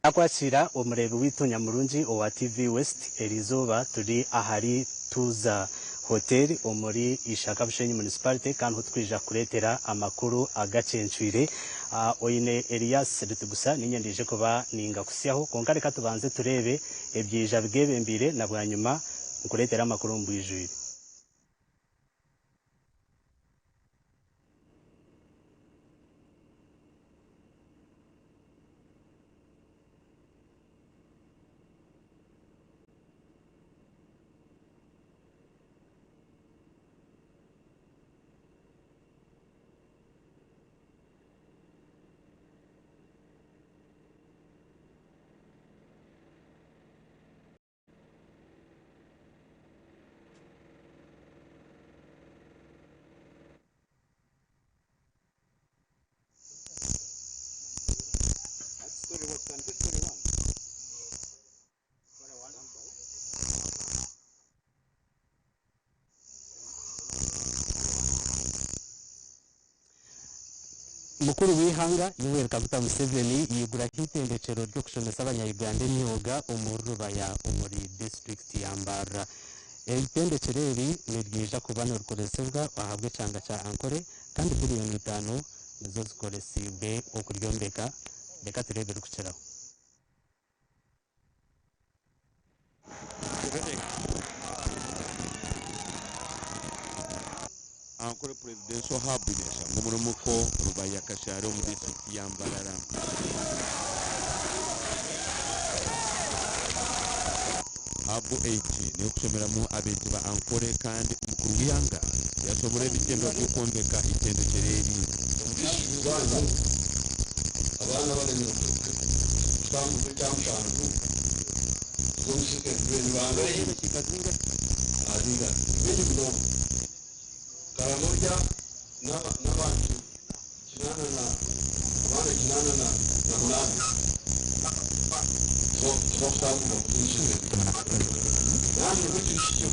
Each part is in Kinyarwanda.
akwakira umurebe w'itunyamurungi owa TV West erizoba turi ahari tuza hotel omuri Ishaka Bushenyi municipality kandi hutwija kuretera amakuru Agacencwire oine Elias Rutugusa ninyendeje kuba ninga kusyaho konkare katubanze turebe ebyija bgebembire na bwanyuma nkuretera amakuru mbwijwire. Mukuru w'ihanga Yoweri Kaguta Museveni yigura hitendekero ryo kushomesa abanyayuganda imyuga umurubaya umuri district yambara itendekero eri niryija kuba n'urukoresebwa bahabwe canga ca ankore kandi miliyoni 5 nizo zikoresibwe okuryombeka reka turebere kuceraho. Ankore presidential hub binesha ngumurumuko rubaya kasharo mu district yambarara abo 8 ni kushemeramu abeji ba ankore kandi umukuru w'ihanga yashobora bitendo byo kombeka itendekereri abana bari mu twamu cyamshantu zomshike bene banga yebe kikazinga adiga bene bino karamoja n'abantu kinana na abana kinana na munani so twamu kwishyure nani bicishije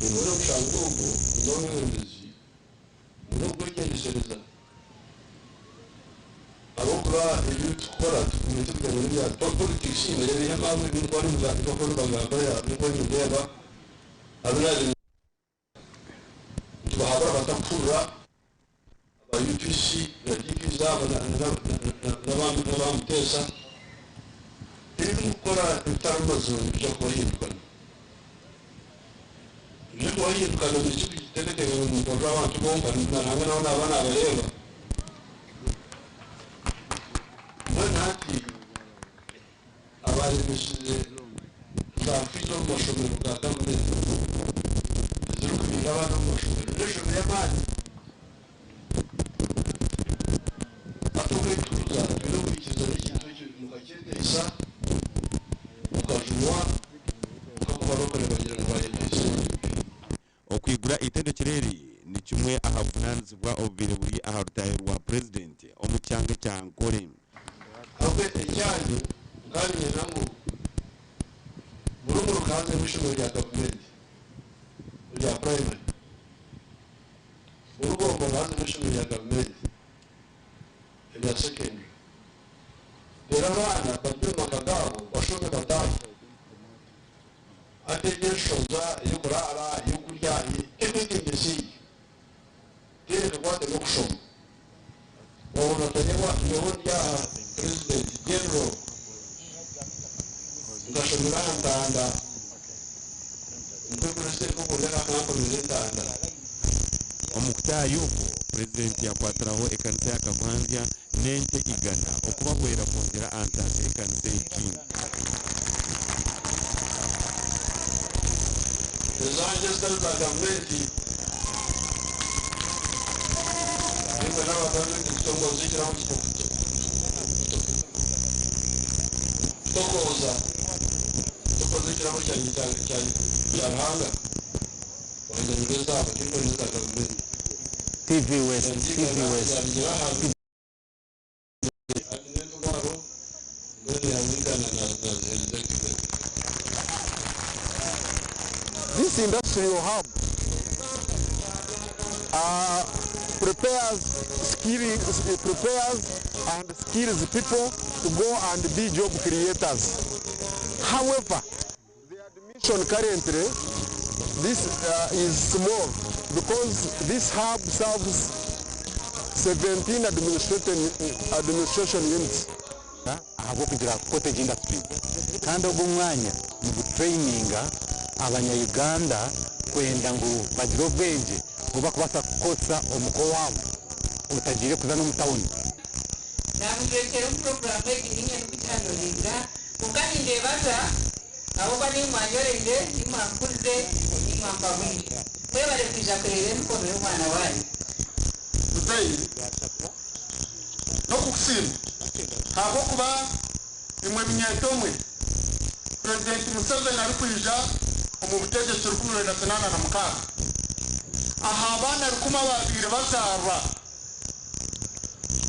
bino shangugo n'omwemezi n'ubwo ngeresereza abokura ibyo tukora tukumeze kugenda bya politics imbere y'amazi n'indwara n'izakora bagamba ya n'indwara y'indeba abiraje tubahabura batakura aba UPC yagikiza n'abamutesa ibi gukora ibitaramuzo byo kuhindukana ibyo kuhindukana ni cyo gitegereje mu mukoro w'abantu bomba hamwe n'abana bareba nati abari bishije bafite amashomero bw'akamwe zero kugira abantu amashomero n'ejo y'amani atuke tuza bino bikiza n'ikintu cyo mukakendesa ukajumwa ukakubarokore bagira ngo bayemeze okwigura itendekereri ni kimwe ahavunanzibwa obubiri buri aharutahirwa president omucyange cyankore abe ejyanye kandi nango burumuru kanze mishimo ya government ya primary burumuru kanze mishimo ya government ya secondary era bana babyo makagabo bashobora batafu ategeshoza yukurara yukurya everything you see kile kwa the auction wanategewa yohya president general ngashobora ndanda mpe president ko kuleka kampo ndanda omukutayo president yakwatiraho ekanisa y'akavanzya nente igana okuba bwera kongera antase ekanisa y'ekindi ezanje zitaliza gavumenti nimba n'abagavumenti zitongoza ikiramu tokoza ikiramu cya ruhanga abanyamurenge zabo nimba n'iza gavumenti TV West This industrial hub prepares and skills people to go and be job creators. However, the admission currently, this is small because this hub serves 17 administration units. Ahubwo kugira cottage industry kandi ubwo mwanya mu gutraininga abanya-Uganda kwenda ngo bagire ubwenge buba kubasa kotsa umuko wabo utagire kuza no mutawuni namubekera program y'inyenye n'ubitanoringa ukani ndebaza abo bani mwanyorende imwakuze imwambabwije we bare kwija kurere n'uko bero mwana wayo muteyi no kukusima habo kuba imwe binyetomwe President Museveni ari kwija mu butegetsi rukumwe na senana na mukaka aha abana rukuma babire bazarwa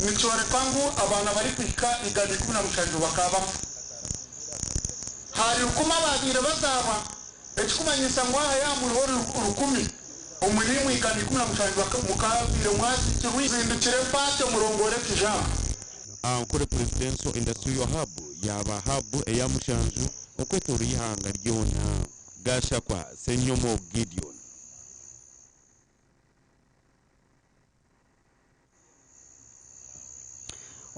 nichore kwangu abana bari kwika igadi 16 bakaba hari rukuma babire bazarwa ekikumanyisa ngwaha ya muri rukumi umurimu igadi 16 mukabire mwasi kirwizindukire pate murongore kijambo ankore presidential industrial hub yaba hub eyamushanju okwetora ihanga ryona gasha kwa Senyomo Gideon.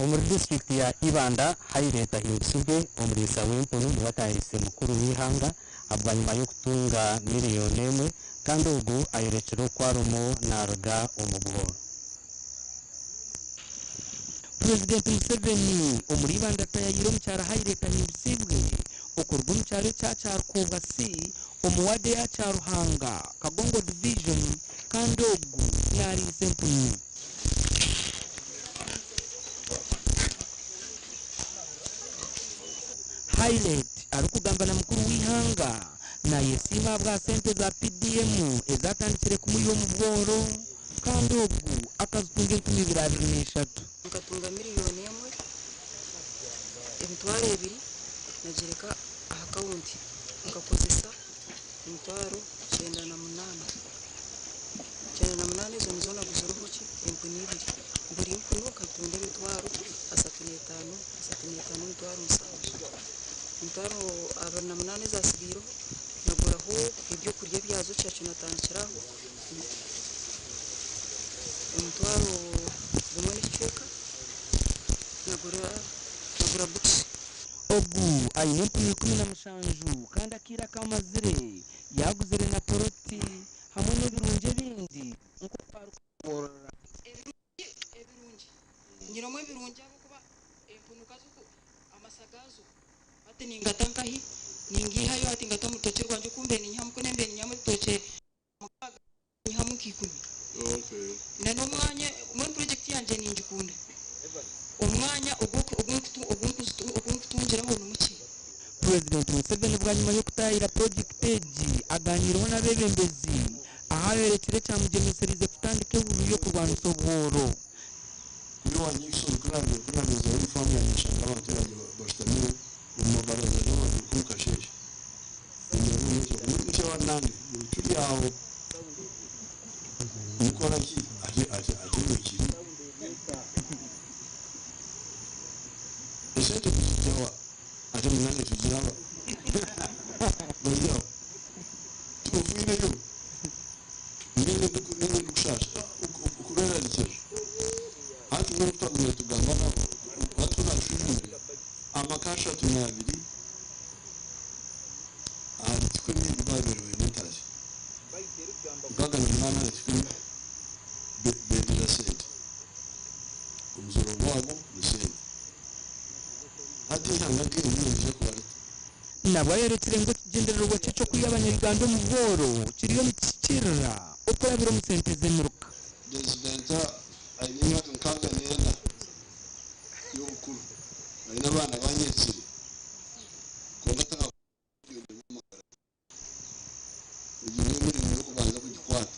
Omuri district ya Ibanda hari leta hinsibwe omurisa w'empunu nibatahise mukuru w'ihanga abanyuma yo kutunga miliyoni emwe kandi ugu ayerekero kwarumo naruga omubworo. President Museveni omuri Ibanda tayayiro mucyara hari leta hinsibwe okurwa mucyaro cyacyaro kubasi omuwade ya cyaruhanga Kagongo division kandi ugu nari sempunu highlight arukugamba na mukuru w'ihanga na yesima bwa sente za PDM ezatandikire kumuriyo mu bworo kandi ugu akazitunga 2023 nkatunga miliyoni emwe emitwaro ebiri nagereka aha kawunti nkakozesa emitwaro 98 izo nizo naguzeho ki empuni ibiri buri mpunu nkatunga emitwaro 35 emitwaro 7 emitwaro 28 zasigireho naguraho ibyo kurya byazo cyacu natandikiraho emitwaro 1.5 nagura buti ogu ayine mpunu 17 kandi akira kamazire yaguzire na poroti hamwe n'ibirunge bindi nko parukora ebirungi ngiramo ebirungi abo kuba empunu kazuko amasagazo ati ningatankahi ningihayo ati ngata mutoke rwanje kumbe ni nyamuko nembe ni nyamu toke mukaga ni hamu kikumi okay nano mwanya mu project yanje ningikunda umwanya ogunkutungira hono muki President Museveni bwa nyuma yo kutahira project page aganiraho n'abebembezi ahaberekere cyamugeneserize kutandika ebulu yo kurwanya ubworo iyo wanyisho kurangeza uri famu ya nishanga abaturage bashtamire mu mabaraza y'amakuru kasheje nicyo wanange turi aho nikora ki aje wikiri esente kujawa aje munane tujawa ndio tukufuine yo ngene dukushasha ukurera nicyo hati no tugomba tugambana watu na shuri amakasha tunabiri tukwe ni bibaberewe n'itaje ugagana mwana tukwe bedera sente umuzoro wabo nisente hati hanga kiri n'ibyo kubara nabo yerekere ngo kigendererwa cyo kuyabanya-Uganda mu bworo kiriyo mukirira uko yabiro musenteze muruka Presidenta ayinya kankanga nenda yo bukuru ari n'abana banyetsire konga taka ugiye muri yo kubanza kugikwata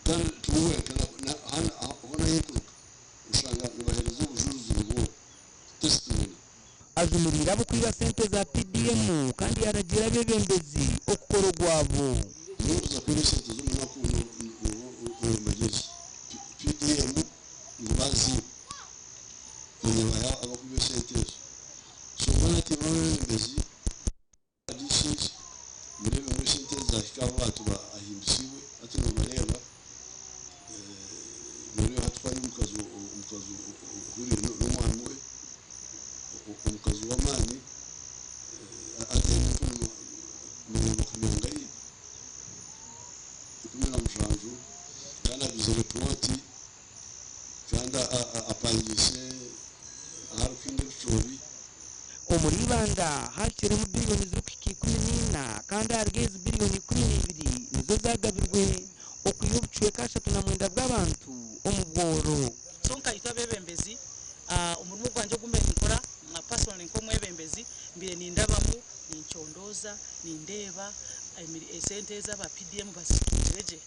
kandi tuwe kana hana ubona yikuruka usanga nibahereza ubujuruzi ngo testimony azumurira abo kwiba sente za PDM kandi yaragira abebembezi okukora ogwabo nuza kuri sente z'umunyaku umugezi PDM nibazi kwenye waya abakubiyo sentezo so mwana timamembezi adishes murebe muri sentezo zashikaho abantu bahindisiwe ati no bareba murebe hatwari umukazo uri n'umwana we umukazo w'amani atende mu kumyangayi kumira mujanju kana bize report kandi apangise harukinde rucobi omuribanda hakiriho biliyoni z'ukikikumi kandi harigeze biliyoni 12 nizo zagabirwe okuyobucwe kashatu na mwenda bw'abantu omubworo sonka itabebembezi umurimo gwanje gumeze nkora na personal nkomwebembezi mbire nindabamu ninchondoza nindeba esente z'aba PDM basitureje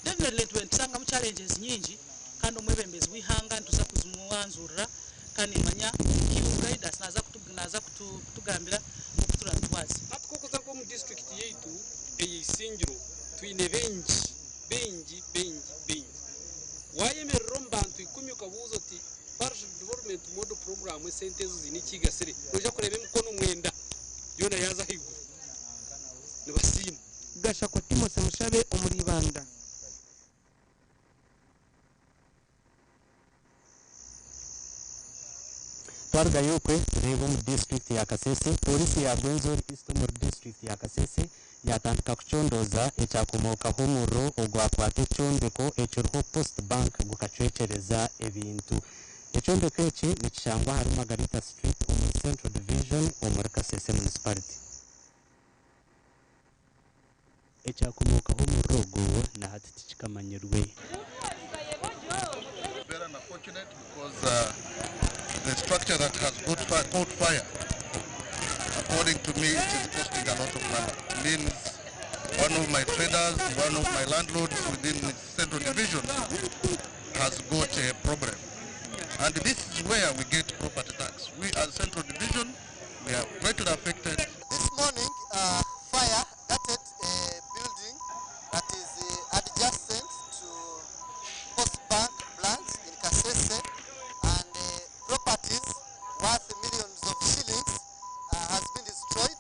definitely tusanga mu challenges nyingi kandi omwebembezi wihanga ntuza kuzumuwanzurira kandi manya kibugaida naza kutugambira okuturatwazi atukokoza ko mu district yeitu eyisingiro twine benji wayemerero mbantu 10 ukabuza ati partial development model program sente zini kigasire noja kurebe mukono mwenda yona yaza higu nibasima gasha ko Timose Mushabe omuribanda twarga yokwe rebo mu district ya Kasese polisi ya Bwenzori East mu district ya Kasese yatandika kuchondoza ekyakomokaho umurro ogwakwata ekyondeko ekiriho post bank gukacwecereza ebintu ekyondeko eki nikishangwa hari Margarita Street omu Central Division omuri Kasese Municipality ekyakomokaho umurro ogwo na hati tikikamanyirwe. Very unfortunate because the structure that has caught fire, according to me, it is costing a lot of money. Means one of my traders, one of my landlords within the Central Division has got a problem. And this is where we get property tax. We as Central Division, we are greatly affected. This morning, fire gutted a building that is adjacent to Post Bank branch in Kasese, and properties worth millions of shillings has been destroyed.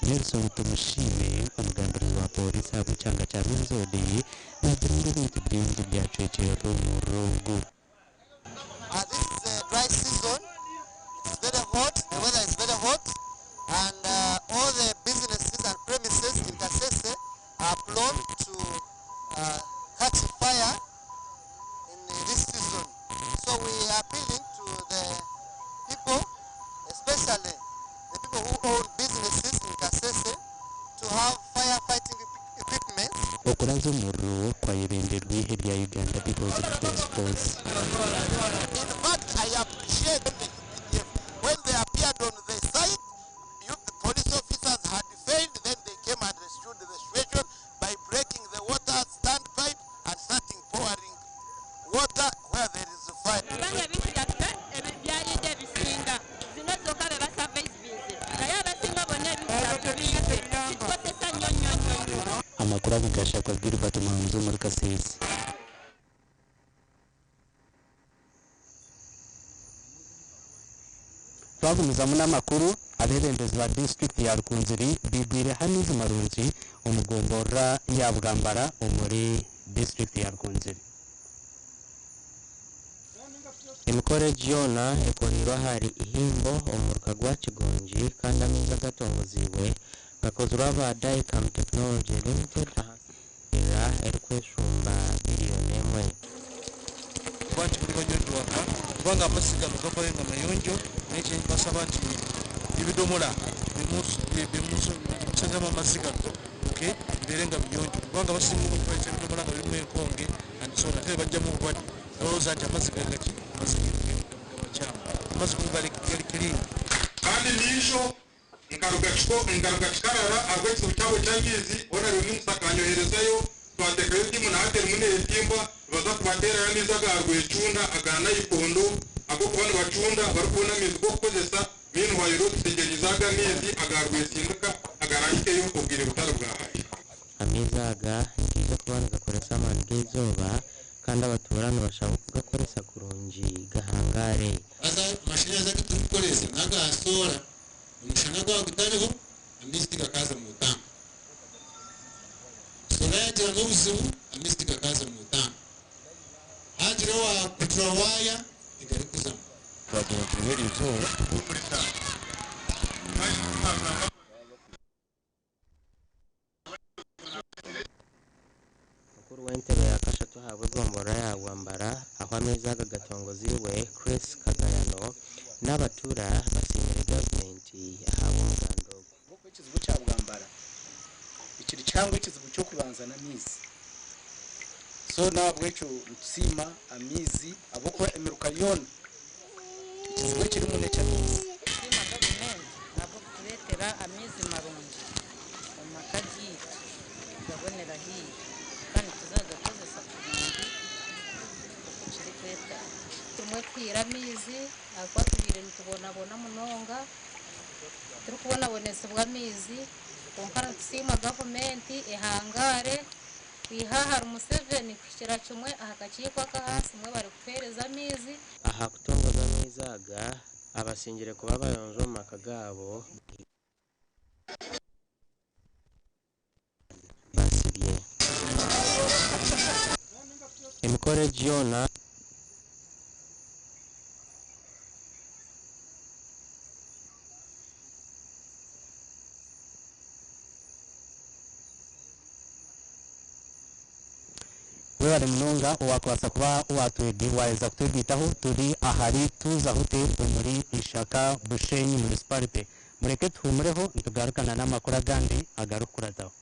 Nelson Tumushime omugambirizi wa polisi abukyanga kya Bwenzori nagiringa ebintu bingi byacwekero mu rogo. This is a dry season. It's very hot. The weather is very hot, and all the businesses and premises in Kasese are prone to catch fire in this season. So we are appealing to the people, especially the people who own businesses in Kasese, to have firefighting equipment. Okuranza umurro kwayebenderwe hirya ya Uganda People's Defense Force. In fact, I appreciate the UPDF. When they appeared on the site, the police officers had failed, then they came and rescued the situation by breaking the water standpipe and starting pouring water where there is a fire. Amakuru abigasha kwa Gilbert Manzo muri Kasese. Twagumiza mu namakuru aberendezi ba district ya Rukunziri bigwire hanize marunzi umugombora ya Bugambara omuri district ya Rukunziri. Emikore Giona ekolirwa hari ihimbo omurka gwa Kigonji kandi ameza gatongoziwe gakozwe aba Dicam Technology Limited era erikweshumba biliyoni emwe. Bantu kuri banyondwaka kubanga amasiga gakoye nga mayonjo n'ekyo basaba nti ibidomola bimuso kusanga amasiga okay birenga biyonjo kubanga basimu okukweta ibidomola nga birimu enkonge and so nate bajjamu obwadde olowooza nti amasiga gaki amasiga gabakyama amasiga gali clean kandi nisho ingaruka kikarara agwekisa cyabo cyangizi ona ryo musakanyoherezayo twatekayo timu na hateri munere timba baza kubatera yamiza garwe cunda agana ikondo ago kubana bacunda barukubona mizi go kozesa minu wayiro tutegerizaga mizi agarwe sinduka agarahike yo kubwire butaro bwahaye ameza aga ngize kubana gakoresa amani g'ezuba kandi abaturage bashaka kugakoresha kurungi gahangare asa amashanyarazi agitukoreza nagasora umushana gwa gutariho amizi gakaza mu tanga sora yagira no buzibu amizi gakaza mu tanga hagira wa petrol wire igari kuzama twagira tubere izuba mukuru w'entebe yakashatu hawe gombora yawambara aho ameza agatongoziwe Chris Kagayano n'abatura basinyira gavumenti ahawe umugando kuko ikizibu cya bwambara ikiri cyangwa ikizibu cyo kubanza na mizi so nabwo cyo rutsima amizi aboko emeruka yona ikizibu kiri mu nece sima gavumenti nabwo kuretera amizi marungi umakaji gabonera hiye kandi tuzagakozesa kurungi kiri kweta tumwe twira amizi akwa tubire ntubonabona munonga turi kubona bonese bw'amizi kunkara tusima gavumenti ihangare kwihahara umuseveni kwishyira kimwe ahakakikwa kahasi mwe bari kupereza amizi aha kutongoza amizaga abasingire kuba bayonje mu maka gabo basibye emikore Giona webale munonga owakwasa kuba waweza kutwegitaho turi ahari tuza hotel muri Ishaka Bushenyi municipality mureke tuhumureho nitugarukana n'amakuru agandi agarukurataho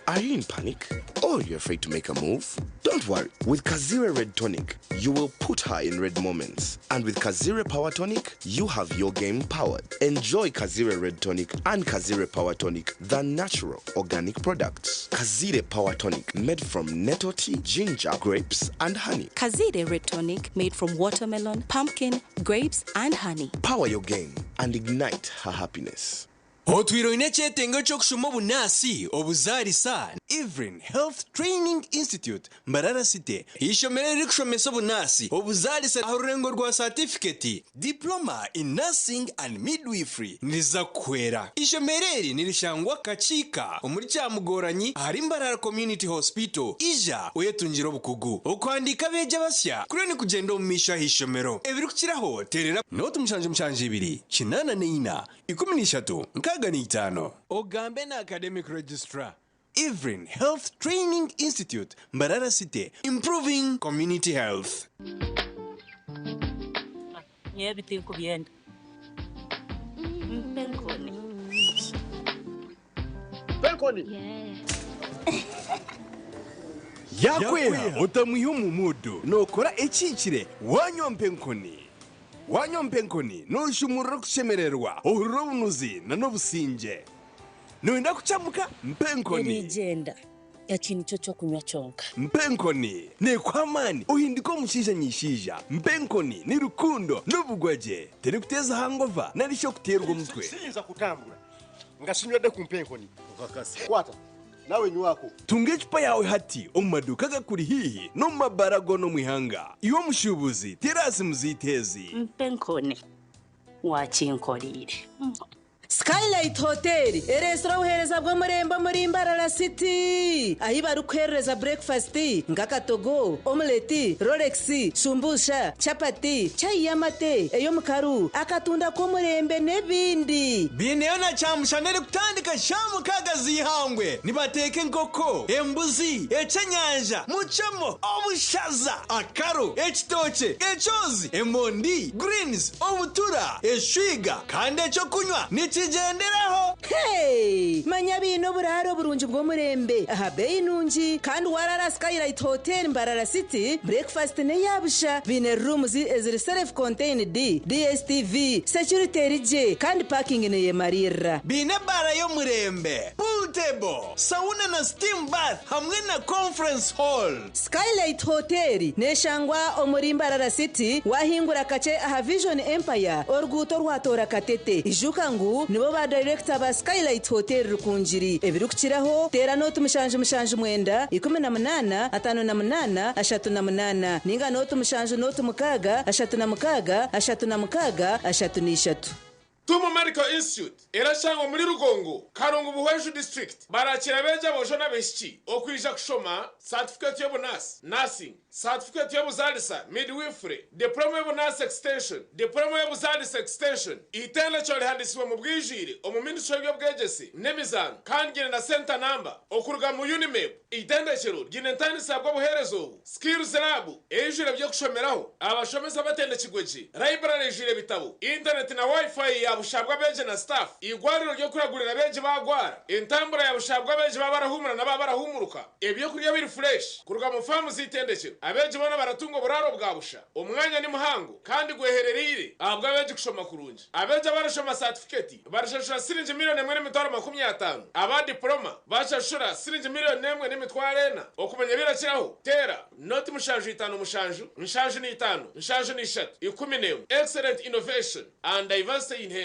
Are you in panic? Or you're afraid to make a move? Don't worry. With Kazire Red Tonic, you will put her in red moments. And with Kazire Power Tonic, you have your game powered. Enjoy Kazire Red Tonic and Kazire Power Tonic, the natural organic products. Kazire Power Tonic, made from nettle tea, ginger, grapes, and honey. Kazire Red Tonic, made from watermelon, pumpkin, grapes, and honey. Power your game and ignite her happiness. Otwiroine chetengo chokushuma bunasi obuzarisa Ivrin Health Training Institute Mbarara City ishomere rikushomesa bunasi obuzarisa arurengo rwa certificate diploma in nursing and midwifery niza kwera ishomereri nirishangwa kachika omuri cyamugoranyi ari Mbarara Community Hospital ija oyetunjiro bukugu okwandika beje basya kurene kugenda omumisha hishomero ebiri kukiraho terera notu mshanje ibiri kinana neina 13 Kaganitano Ogambe na Academic Registrar Ivrin Health Training Institute Mbarara City improving community health. Everything could be end. Penkoni. Yakwera utamuhimu mudu nokora ekikire wanyompenkoni. Wanyompenkoni nushumura kushemererwa urubunuzi na nobusinje nuenda kuchamuka mpenkoni igenda yakintu cyo kunywa cyonka mpenkoni ne kwamani uhindiko mushija nyishija mpenkoni ni rukundo n'ubugwaje tere kuteza hangova narisho kuterwa umutwe sinza kutambura ngasinywa de kumpenkoni ukakasi kwata nawe nywako tunge chupa yawe hati omumaduka gakuri hihi no mabarago no mwihanga iwo mushubuzi terasi muzitezi mpenkoni wakinkorire Skylight Hotel erestora uhereza bwo muremba muri Mbarara City ahi barukhereza breakfast ngakatogo omelette Rolex sumbusha chapati chai yamate eyo mukaru akatunda ko murembe nebindi bineyo na chamushanere kutandika shamu kagazi hangwe nibateke nkoko embuzi ecenyanja muchemo obushaza akaro ekitoche echozi emondi greens obutura eshwiga kandi echo kunywa niki tukigenderaho. Hey, manya bino buraro burungi bwo murembe aha beyi nungi kandi warara Skylight Hotel Mbarara City breakfast ne yabusha bine rooms eziri self contained DSTV security rije kandi parking ne yemarira bine bara yo murembe pool table sauna na steam bath hamwe na conference hall. Skylight Hotel neshangwa omuri Mbarara City wahingura kace aha Vision Empire orguto rwatora katete ijuka ngu nibo ba director ba Skylight Hotel rukunjiri ebirukiraho tera note mushanje mwenda 18 58 38 ninga note mushanje note mukaga 36 Tumu Medical Institute erashangwa muri Rugongo Karongo Buhweju District barakira beje bojo nabeshiki okwisha kushoma certificate yo bonus nursing certificate yo buzalisa midwifery diploma yo bonus extension diploma yo buzalisa extension itenda cyo handiswe mu bwijire omu ministry yo bwegesi nemizan kandi na center number okuruga mu Unimap itenda cyo ginentani sabwo buherezo skills lab ejire byo kushomeraho abashomeza batenda kigweji library jire bitabo internet na wifi bushabwa beje na staff igwariro ryo kuragurira beje bagwara intambura ya bushabwa beje babarahumura na babarahumuruka ebyo kuriya biri fresh kuruga mu famu zitendekero abeje bona baratunga buraro bwabusha umwanya ni muhango kandi gwehererire abwa beje kushoma kurunje abeje barashoma certificate barashashura sirinje miliyoni 1.50 aba diploma bashashura sirinje miliyoni 1.40 okumenya birakiraho tera not mushanju 5 mushanju nshanju ni 5 nshanju ni 3 10 excellent innovation and diversity in health.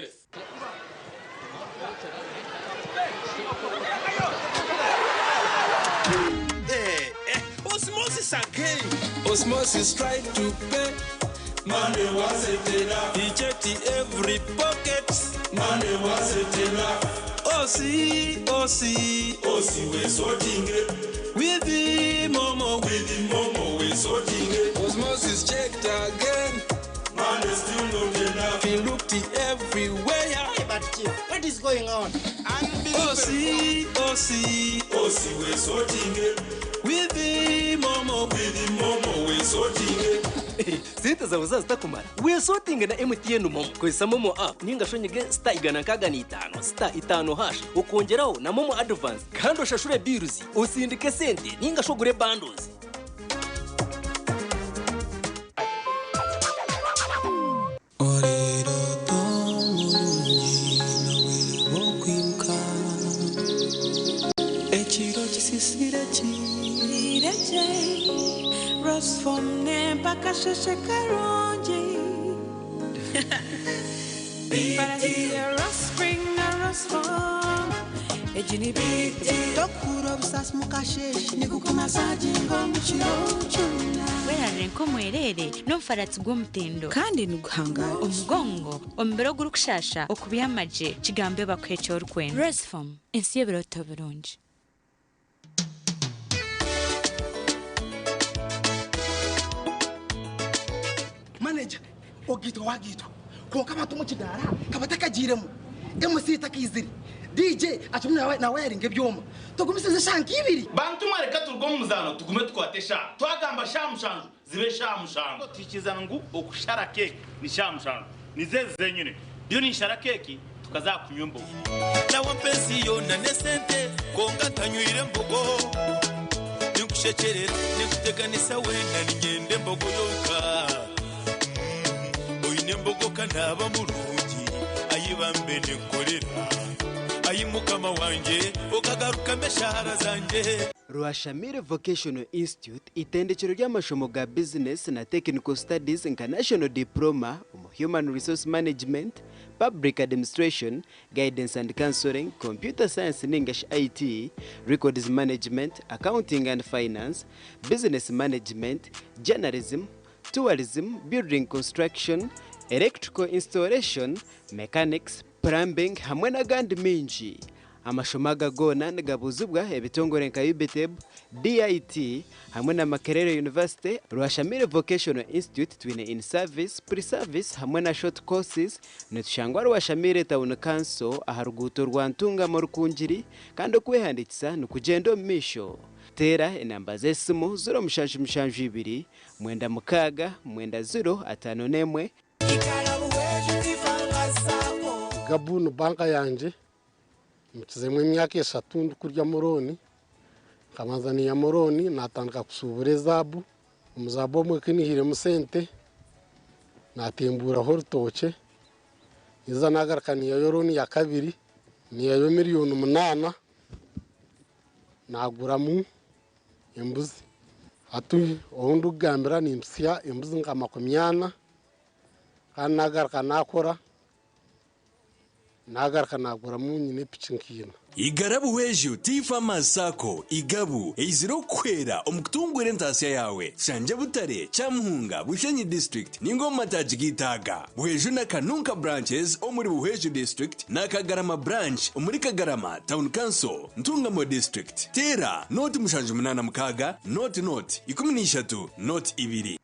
Osmosis again. Osmosis tried to pay. Money wasn't enough. He checked every pocket. Money wasn't enough. Osi, we're sorting it. With the momo, we're sorting it. Osmosis checked again. Man, there's still not enough. He looked everywhere. Hey, but what is going on? Osi, we're sorting it. With the momo, we're sorting it. Zita za uzazi takumara. We're sorting na MTN momo. Kwesa momo app ninga shonyege star igana kaga ni 5 star 5 hash ukongeraho na momo advance kandi ushashure bills usindike sente ninga shogure bundles. Rose from Nempaka Shekaronji. But I hear a spring, a rose from Ejini Big Dokuro Sas Mukashe, Nikukuma Sajingo Michirochuna. Wera renko mwerere no faratsi gw'umutendo kandi nuguhanga umugongo ombero gurukushasha okubiyamaje kigambe bakwecho urkwenda Rose from ensiye biroto birungi. Manager ogito wagito ko kama tumukidara kabatakagiremo MC takiziri DJ atumwe na wearing ebyoma tugumisize shanki ibiri bantu mwareka turwo muzano tugume twatesha twagamba shamushanju zibe shamushanju tikizana ngu okushara cake ni shamushanju nizeze zenyine byo ni shara cake tukazakunywa mbogo na wampesi yona nesente konga tanyuire mbogo nikushekerera nikuteganisa wenda ningende mbogo yoka oyine kanaba mulungi ayibambe nekorera ayimukama wanje okagaruka meshahara zanje. Rwashamire Vocational Institute itendekero ry'amashomo ga business na technical studies international diploma human resource management, public administration, guidance and counseling, computer science and English IT, records management, accounting and finance, business management, journalism, tourism, building construction, electrical installation, mechanics, plumbing hamwe n'agandi minji. Amashomaga gona ngabuzubwa ebitongore nka UBTEB, DIT hamwe na Makerere University. Rwashamire Vocational Institute twine in service, pre-service hamwe na short courses netushangwa Rwashamire Town Council aharuguto rwantunga mu Rukunjiri kandi okwehandikisa nukugendo misho. Tera enamba zesimu 0 mwenda mukaga mwenda 0 5 nemwe gabu no banka yanje mukizemwe imyaka 3 ndikurya moroni kamanzaniya moroni natandika kusubura ezabu umuzabu omwe kinihire musente natembura hortoche iza nagarkaniya yoroni ya kabiri niya yo miliyoni 8 naguramu embuzi atu ondu gambira ni mpsia embuzi nka 80 kandi nagarka nakora nagarka naguramu nyine pichinkina igarabu weju tifa masako igabu eiziro kwera omukutungwire ntasiya yawe shanje butare chamuhunga Bushenyi district ningo matajigitaga buheju na kanunka branches omuri buheju district na kagarama branch omuri kagarama town council ntungamo district tera noti mushanju munana mukaga noti 13 noti 2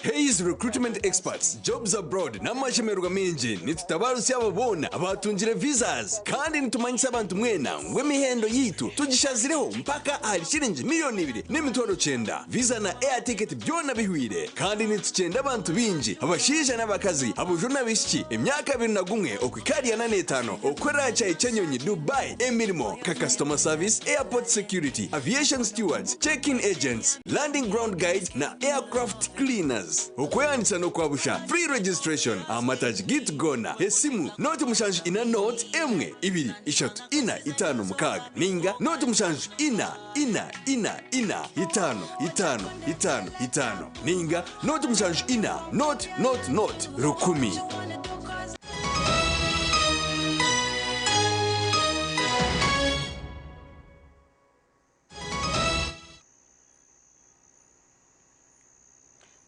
Hayes recruitment experts jobs abroad n'amashemerwa menje nitutabarusi ababona abatungire visas kandi nitumanyisa abantu mwena ngwemihendo yitu tugishazireho mpaka ari shilingi miliyoni 2.9 visa na air ticket byona bihwire kandi nitucenda abantu binji abashije n'abakazi abujuna bishiki emyaka 21 okwikariya na 5 okorera cyayi Chenyonyi Dubai emirimo ka customer service airport security aviation stewards check-in agents landing ground guides na aircraft cleaners okweyandisa no kwabusha free registration amataji git gona esimu noti mushanju ina note emwe 2 3 4 5 6 ninga noti mushanju ina 5 ninga noti mushanju ina not rukumi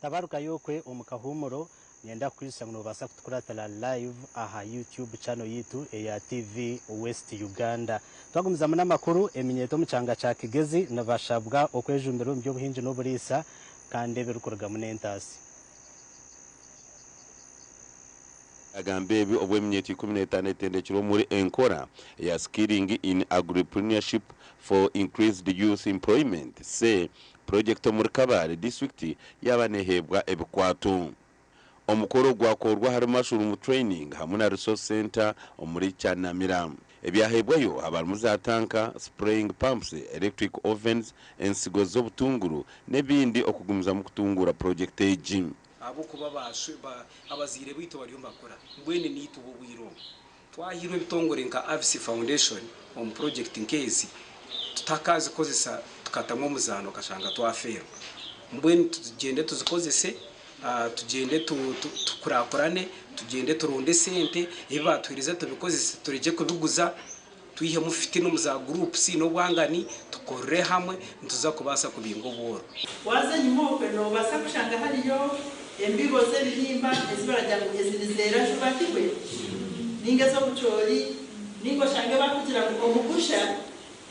tabaruka yokwe omukahumuro nyenda kwisa ngo basa kutukuratala live aha YouTube channel yitu ya TV West Uganda twagumiza mu namakuru eminyeto mucanga cha Kigezi nabashabwa okwejumbiro byo buhinje no burisa kandi birukoraga munentasi agambebi obwemnyeti 15 etendekiro muri enkora ya skilling in agripreneurship for increased youth employment se project muri Kabale district yabanehebwa ebikwato omukoro gwakorwa hari mashuru mu training hamwe na resource center omuri Cyanamira ebyahebwayo abarumu za tanka spraying pumps electric ovens ensigo z'obutunguru nebindi okugumiza mu kutungura project ejim abo kuba abazire bito bari bakora mbwene nitu bubwiro twahirwe bitongore nka AVC Foundation on project nkezi tutakazi kozesa tukatamo muzano kashanga twafero mbwene tugende tuzikozese tugende tukurakorane tugende turunde sente eba twiriza tubikozese turije kubiguza tuyihe mufite no muza groups no bwangani tukorere hamwe ntuza kubasa kubingo boro waze nyimope no basa kushanga hariyo embigo z'ebihimba ezibarajya ezizera shubatikwe ninge zo bucori ningo shange bakugira ngo omugusha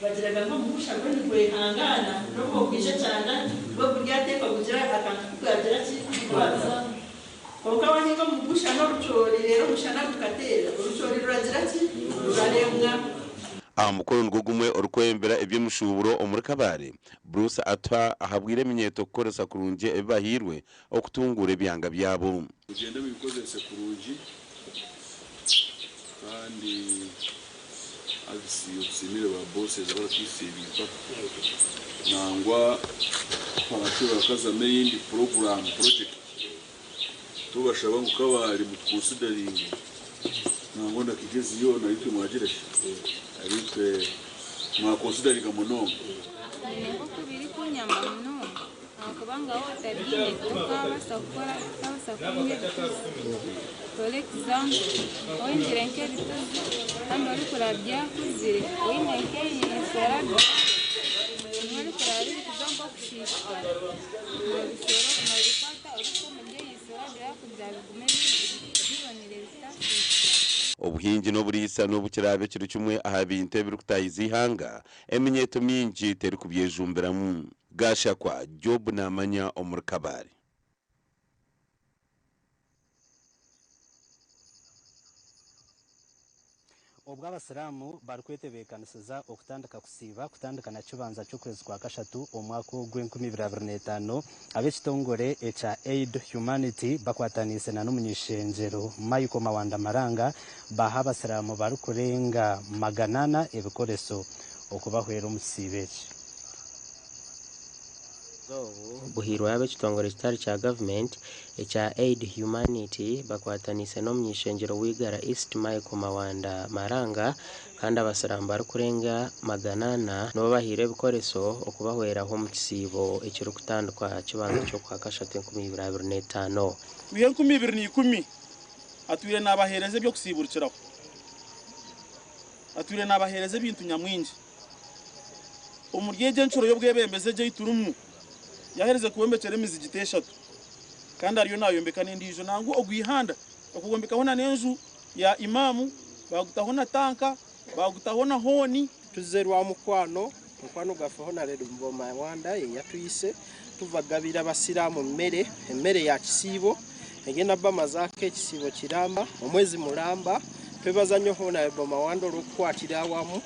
bagiraga nko mugusha ngo nigwe hangana no kwije cyane bo kuryateka kugira akantu kugagira kikwaza okawa ningo mugusha no rucori rero mushana gukatera urucori ruragira ki ruraremwa amukoro ngugumwe orukwembera ebyemushuburo omuri Kabale Bruce atwa ahabwire minyeto koresa kurunje ebahirwe okutungura ebyanga byabo ugende bikozese kurunji kandi abisiyo ba bosses barakwisibika nangwa parashura kazame yindi project tubashaba mu Kabale mu considering nangwa ndakigezi yo na yitwe mwagiresha ariko mwakonsideringa muno niko kubiri kunyama muno akabanga wotabine tukabasa gukora kunye for example oyinjira nk'ebitozi hano uri kurabya kuzire oyine nk'iyiseraga uri kurabya kuzomba kushishwa nabisero nabifata uri kumenya yiseraga kugira bigume bibonere bitasi obuhingi n'oburisa n'obukirabe kiri kimwe aha bintu ebirikutayiza ihanga eminyeto mingi teri kubyejumbiramu gashakwa Job namanya omuri Kabale ubwo abasiramu bari kwetebekanisiza okutandika kusiba kutandika na kibanza cy'ukwezi kwa gashatu omwaka gw'2025 ab'ekitongore ekya Aid Humanity bakwatanise na n'umunyeshenjero Michael Mawanda Maranga baha abasiramu bari kurenga 800 ebikoreso okubahwera omusibeki buhirwa y'ab'ekitongore kitari kya gavumenti ekya Aid Humanity bakwatanise n'omunyeshenjero w'Igara East Michael Mawanda Maranga kandi abasiramu bari kurenga 800 nibo bahirwa ebikoreso okubahweraho mu kisiibo ekiri kutandikwa kibanza ky'okwa kashatu 2025 wihe 2010 atwire n'abahereze byo kusiburikiraho atwire n'abahereze bintu nyamwingi umuryeje nshuro yo bwebembeze je iturumu yahereze kubombekera emizigi 3 kandi ariyo nayombeka n'indijo nangu ogwihanda okugombekaho na nenju ya imamu bagutaho na tanka bagutaho na honi tuzerwa mukwano gafaho na Red Mawanda yatuyise tuvagabira abasiramu mmere ya kisibo egenda bamazake kisibo kiramba omwezi mulamba twebazanyoho na Red Mawanda okukwatira awamu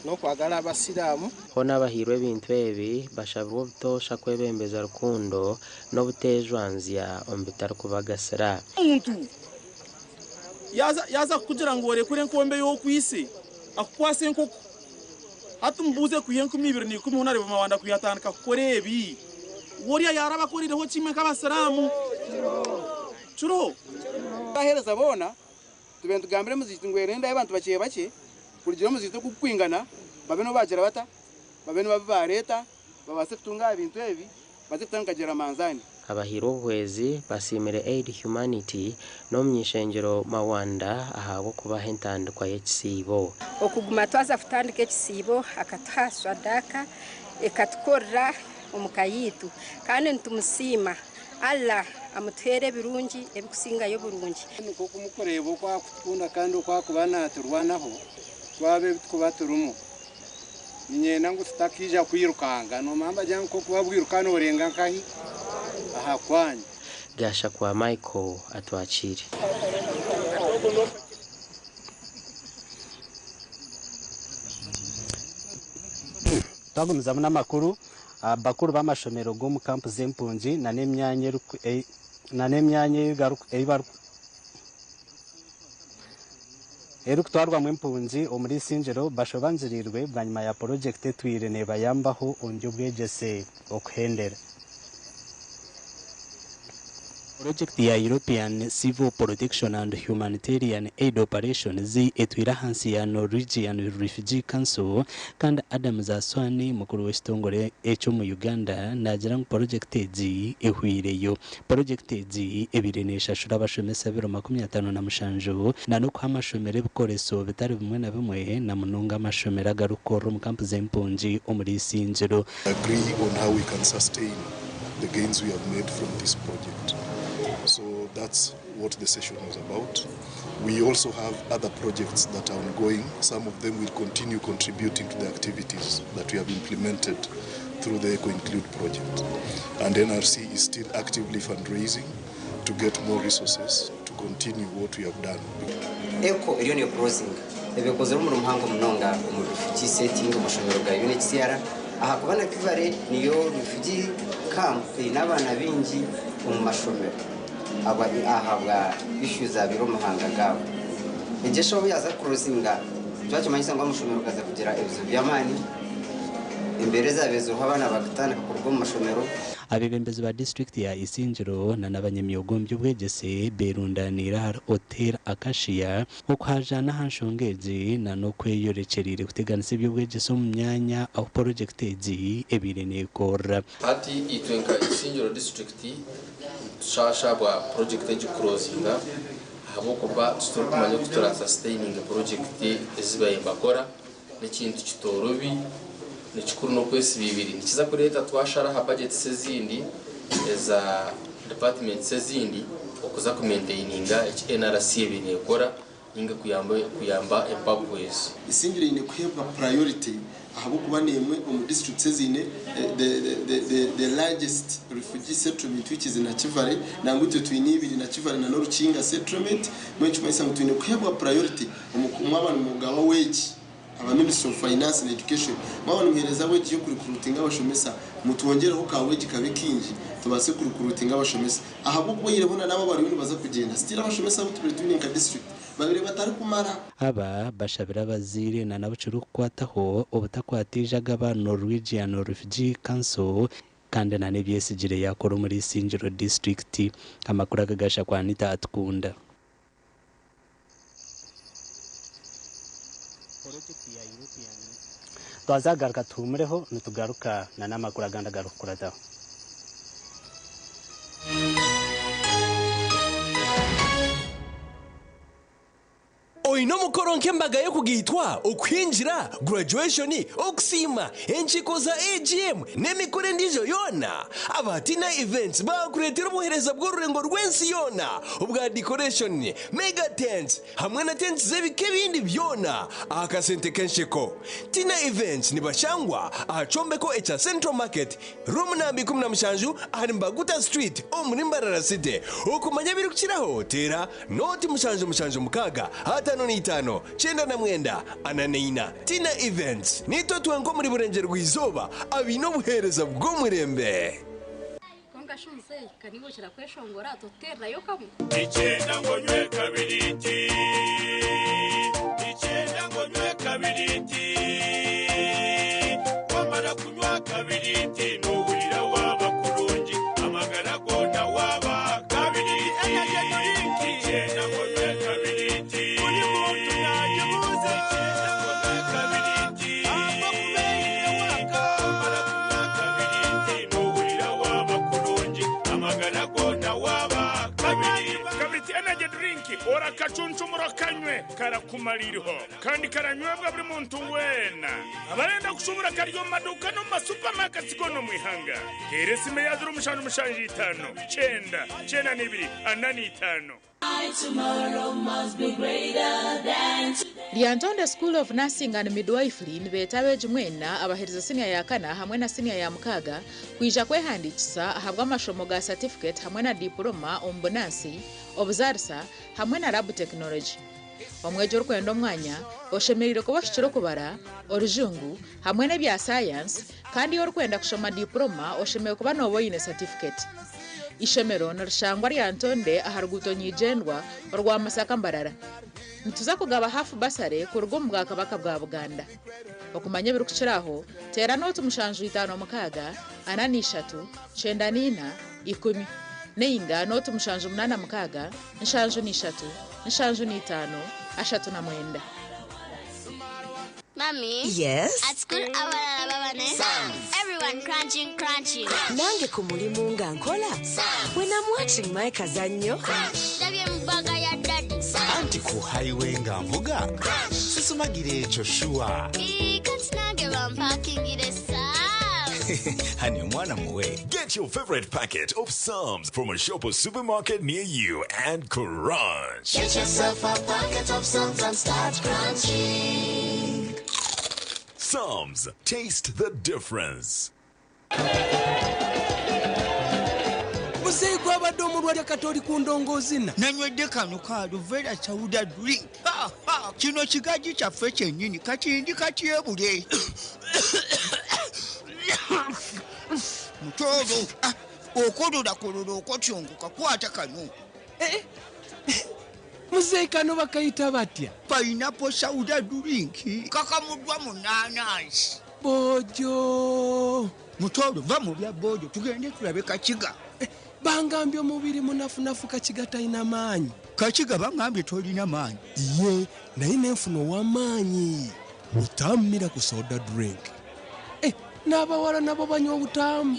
nokwagala abasiramu hona bahirwe ebintu ebi bashabwa obutosha kwebembeza rukundo n'obutejwanzya ombitari kubagasira umuntu yaza kugira ngo orekure enkombe yo kwise akukwase nkoko hatumbuze kuye 2010 hona Red Mawanda kuyatandika kukora ebi woriya yarabakorireho kimwe nk'abasiramu churo bahereza bona tubentu gambire muziti ngwerenda abantu bake kurigiro muzito kukwingana babeno bajera bata babeno babareta babase kutunga ibintu ebi bazitangagera manzani abahiro obwezi basimire Aid Humanity n'omunyeshenjero Mawanda ahabo kubaha entandikwa y'ekisiibo okuguma twaza kutandika ekisiibo akatuha daka ekatukorra omukayitu kandi ntumusiima Allah amutere birungi ebikusingayo burungi niko kumukoreba kwa kutunda kandi kwa kubana turwanaho twabe kuba turumu nyena ngo tutakija kwirukanga no mamba janko kuba bwirukana orenga kahi aha kwanya gasha kwa Michael atwachiri twagumiza mu namakuru abakuru b'amashomero go mu camp z'empunji na nemyanye erukutwarwa mu impunzi omuri sinjiro bashobanzirirwe bwa nyuma ya project twirene bayambaho ondyo bwegese okuhendera project ya European Civil Protection and Humanitarian Aid Operation etwira hansi ya Norwegian Refugee Council kandi Adam Zaswani mukuru w'ekitongore ekyo mu Uganda nagira ngo project ezi ehwireyo project ezi ebirenesha shura bashomesa 2057 na no kwa mashomere bikoreso bitari bimwe na bimwe na mununga mashomera garukoro mu camp z'empunji omuri sinjiro agree on how we can sustain the gains we have made from this project. So that's what the session was about. We also have other projects that are ongoing. Some of them will continue contributing to the activities that we have implemented through the Eco Include project. And NRC is still actively fundraising to get more resources to continue what we have done. Eco iriyo crossing ebekoze mu ruhango munonga mu refugee setting umushomero ga UNHCR aha kubana kivare niyo refugee camp n'abana bingi mu mashomero ahabwa bishyuza biro muhanga gabo ejesho yaza crosinga twakimanyisa ngo amushomero kaza kugira ebizo byamani imbere zabezo habana bagatandika kurwo mu mashomero abebembezi ba district ya Isinjiro na n'abanyamyogo by'ubwegese berundanira hotel Akashia okwajana hanshongezi na no kweyorekerire kuteganisa by'ubwegese mu myanya aho project ezi ebirene kora hati itwenka Isinjiro district shasha bwa project eji crossinga habo kuba tukumanya kutora sustaining project ezibaye bakora n'ikintu kitorobi n'ikikuru no kwesi bibiri nikiza kureta twashara ha budget sezindi eza department sezindi okuza ku maintaininga NRC binekora ninga kuyamba empapwezi isingire ine kuhebwa priority ahabo kuba nemwe mu district zine the largest refugee settlement which is in Nakivale nangute twinibiri Nakivale na Norukinga settlement mwenye mayisa mutune kuhebwa priority umwabana umugaba weji aba Ministry of Finance and Education mwabana muhereza weji yo kurikurutinga abashomesa mutwongereho ka weji kabe kinji tubase kurikurutinga abashomesa ahabo kuba yirebona nabo bari baza kugenda stira abashomesa bo tubetuninga district babiri batari kumara aba bashabira abazire na nabucuru kwataho obutakwatijaga aba Norwegian Refugee Council kandi na nebyesigire yakora muri Singiro district amakuru agagasha kwa Anita atkunda twazagaruka tumureho nitugaruka na namakuru aganda garukurataho Oino mukoronke mbaga yo kugitwa okwinjira graduation okusima enchiko za AGM nemikore ndijo yona abatina events bakuretera ubuhereza bw'ururengo rwensi yona ubwa decoration mega tents hamwe na tents zebike bindi byona akasente kenshiko tina events nibashangwa achombeko echa Central Market room nambi 17 ahari Mbaguta Street omuri Mbarara City okumanya biri kukiraho tera noti mushanju mukaga hata no itano chenda na mwenda ananeina tina events nito twango muri burengero rw'izoba abino buhereza bwo murembe konga shunse kanibo shira kweshongora totera yo kamu ichenda ngonywe kabiriti wamara kunywa kabiriti n'uburira waba kurungi amagara gona waba kabiriti ichenda ngonywe kabiriti ora kacunchumuro kanywe karakumaririho kandi karanywebwa buri muntu wena abarenda gushobora karyo maduka no masupermarket gono mwihanga heresime yazuru mushanu mushanji 5 chenda nibiri anani 5 Tomorrow must be greater than today. Liantonde School of Nursing and Midwifery nibetawe jumwena abahereza senior ya kana hamwe na senior ya mukaga kwija kwehandikisa ahabwa amashomo ga certificate hamwe na diploma ombonansi obuzarisa hamwe na lab technology omwejo rukwendo mwanya oshemerire ko bashikiro kubara orujungu hamwe ne bya science kandi yorukwenda kushoma diploma oshemeye kuba noboyine certificate ishemero narushangwa Liantonde aharuguto nyijendwa rwa Masaka Mbarara nituza kugaba hafu basare ku rugo mbwa kabaka bwa Buganda okumanya birukiraho tera notu mushanju 5 mukaga anani 3 chenda nina 10 neinga notu mushanju 8 mukaga nshanju ni 3 nshanju ni 5 ashatu na mwenda. Mommy? Yes? At school, everyone crunching. Nange kumulimu nga nkola. When I'm watching my kazanyo. Anti ku highway nga mvuga. Sisumagire echo shuwa. Kansinage bampakingire Honey, mwana muwe. Get your favorite packet of Psalms from a shop or supermarket near you and crunch. Get yourself a packet of Psalms and start crunching. Psalms, taste the difference. Musei kwa badomu lwa katoli kundongozina. Nanywedde kano ka Luvera Chauda drink. Kino kigaji kyaffe kyennyini kati katyebule. Mutoro okolola okotyongoka kwata kano. Musei kano bakayita batya? Pineapple Chauda drink kakamuddwa mu nanasi. Bojo. Mutoro va mu bya bojo tugende tulabe kakiga. Bangambye omubiri munafunafu kakiga talina maanyi. Kakiga bangambye tolina maanyi. Ye naye nenfuno wa maanyi. Utamira ku soda drink. N'abawala nabo banywa obutamu.